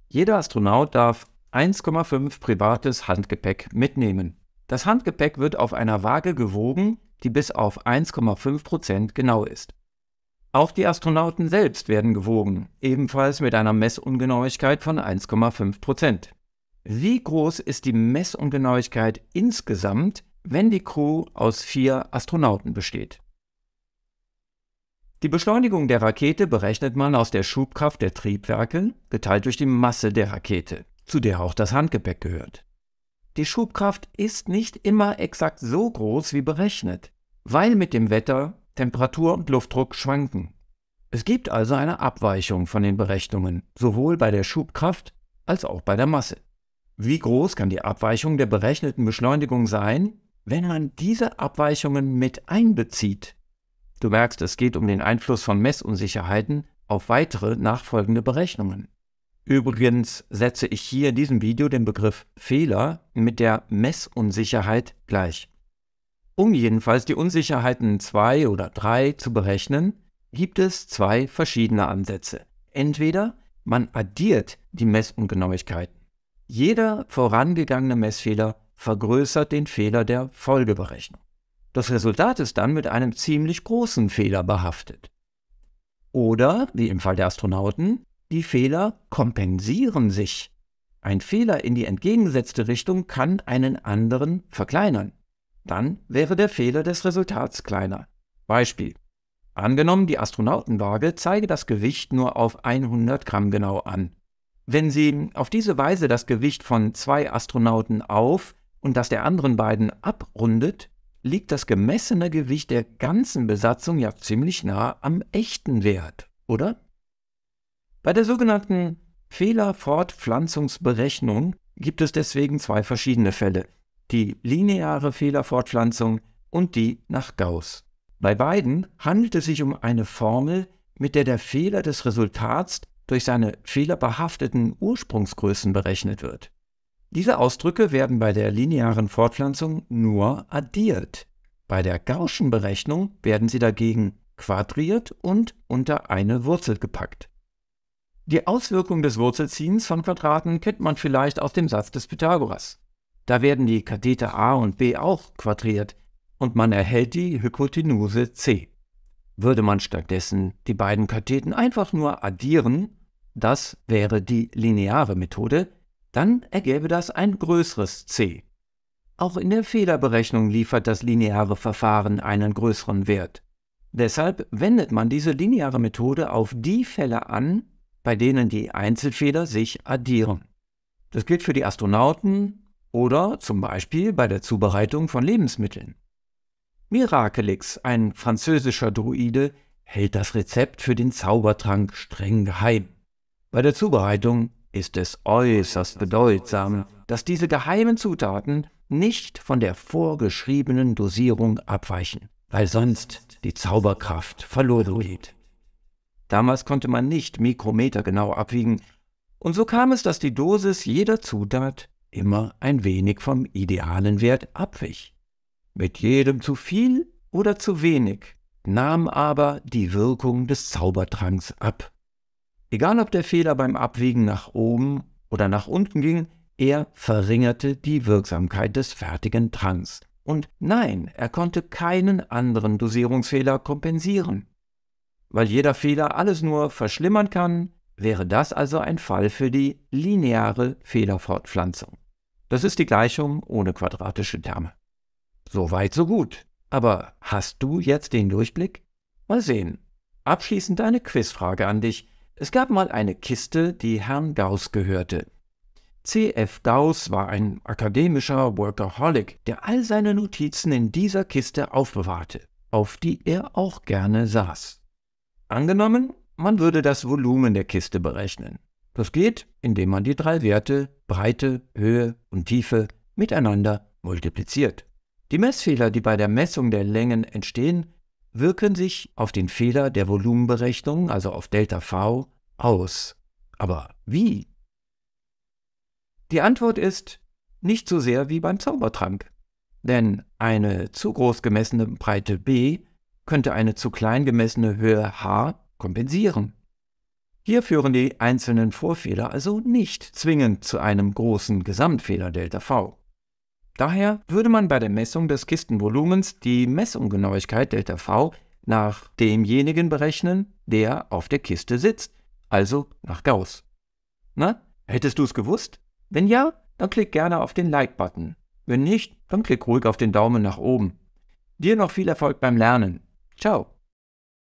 Jeder Astronaut darf 1,5 privates Handgepäck mitnehmen. Das Handgepäck wird auf einer Waage gewogen, die bis auf 1,5% genau ist. Auch die Astronauten selbst werden gewogen, ebenfalls mit einer Messungenauigkeit von 1,5%. Wie groß ist die Messungenauigkeit insgesamt, wenn die Crew aus 4 Astronauten besteht? Die Beschleunigung der Rakete berechnet man aus der Schubkraft der Triebwerke, geteilt durch die Masse der Rakete, zu der auch das Handgepäck gehört. Die Schubkraft ist nicht immer exakt so groß wie berechnet, weil mit dem Wetter Temperatur und Luftdruck schwanken. Es gibt also eine Abweichung von den Berechnungen, sowohl bei der Schubkraft als auch bei der Masse. Wie groß kann die Abweichung der berechneten Beschleunigung sein, wenn man diese Abweichungen mit einbezieht? Du merkst, es geht um den Einfluss von Messunsicherheiten auf weitere nachfolgende Berechnungen. Übrigens setze ich hier in diesem Video den Begriff Fehler mit der Messunsicherheit gleich. Um jedenfalls die Unsicherheiten 2 oder 3 zu berechnen, gibt es 2 verschiedene Ansätze. Entweder man addiert die Messungenauigkeiten. Jeder vorangegangene Messfehler vergrößert den Fehler der Folgeberechnung. Das Resultat ist dann mit einem ziemlich großen Fehler behaftet. Oder, wie im Fall der Astronauten, die Fehler kompensieren sich. Ein Fehler in die entgegengesetzte Richtung kann einen anderen verkleinern. Dann wäre der Fehler des Resultats kleiner. Beispiel: Angenommen, die Astronautenwaage zeige das Gewicht nur auf 100 Gramm genau an. Wenn sie auf diese Weise das Gewicht von 2 Astronauten auf und das der anderen beiden abrundet, liegt das gemessene Gewicht der ganzen Besatzung ja ziemlich nah am echten Wert, oder? Bei der sogenannten Fehlerfortpflanzungsberechnung gibt es deswegen 2 verschiedene Fälle: die lineare Fehlerfortpflanzung und die nach Gauß. Bei beiden handelt es sich um eine Formel, mit der der Fehler des Resultats durch seine fehlerbehafteten Ursprungsgrößen berechnet wird. Diese Ausdrücke werden bei der linearen Fortpflanzung nur addiert. Bei der Gaußschen Berechnung werden sie dagegen quadriert und unter eine Wurzel gepackt. Die Auswirkung des Wurzelziehens von Quadraten kennt man vielleicht aus dem Satz des Pythagoras. Da werden die Kathete a und b auch quadriert und man erhält die Hypotenuse c. Würde man stattdessen die beiden Katheten einfach nur addieren, das wäre die lineare Methode, dann ergäbe das ein größeres c. Auch in der Fehlerberechnung liefert das lineare Verfahren einen größeren Wert. Deshalb wendet man diese lineare Methode auf die Fälle an, bei denen die Einzelfehler sich addieren. Das gilt für die Astronauten oder zum Beispiel bei der Zubereitung von Lebensmitteln. Miraculix, ein französischer Druide, hält das Rezept für den Zaubertrank streng geheim. Bei der Zubereitung ist es äußerst bedeutsam, dass diese geheimen Zutaten nicht von der vorgeschriebenen Dosierung abweichen, weil sonst die Zauberkraft verloren geht. Damals konnte man nicht mikrometergenau abwiegen, und so kam es, dass die Dosis jeder Zutat immer ein wenig vom idealen Wert abwich. Mit jedem zu viel oder zu wenig nahm aber die Wirkung des Zaubertranks ab. Egal ob der Fehler beim Abwiegen nach oben oder nach unten ging, er verringerte die Wirksamkeit des fertigen Tranks. Und nein, er konnte keinen anderen Dosierungsfehler kompensieren. Weil jeder Fehler alles nur verschlimmern kann, wäre das also ein Fall für die lineare Fehlerfortpflanzung. Das ist die Gleichung ohne quadratische Terme. So weit, so gut. Aber hast du jetzt den Durchblick? Mal sehen. Abschließend eine Quizfrage an dich. Es gab mal eine Kiste, die Herrn Gauß gehörte. C.F. Gauß war ein akademischer Workaholic, der all seine Notizen in dieser Kiste aufbewahrte, auf die er auch gerne saß. Angenommen, man würde das Volumen der Kiste berechnen. Das geht, indem man die 3 Werte Breite, Höhe und Tiefe miteinander multipliziert. Die Messfehler, die bei der Messung der Längen entstehen, wirken sich auf den Fehler der Volumenberechnung, also auf ΔV, aus. Aber wie? Die Antwort ist nicht so sehr wie beim Zaubertrank. Denn eine zu groß gemessene Breite b könnte eine zu klein gemessene Höhe h kompensieren. Hier führen die einzelnen Vorfehler also nicht zwingend zu einem großen Gesamtfehler ΔV. Daher würde man bei der Messung des Kistenvolumens die Messunggenauigkeit ΔV nach demjenigen berechnen, der auf der Kiste sitzt, also nach Gauß. Na, hättest du es gewusst? Wenn ja, dann klick gerne auf den Like-Button. Wenn nicht, dann klick ruhig auf den Daumen nach oben. Dir noch viel Erfolg beim Lernen. Ciao!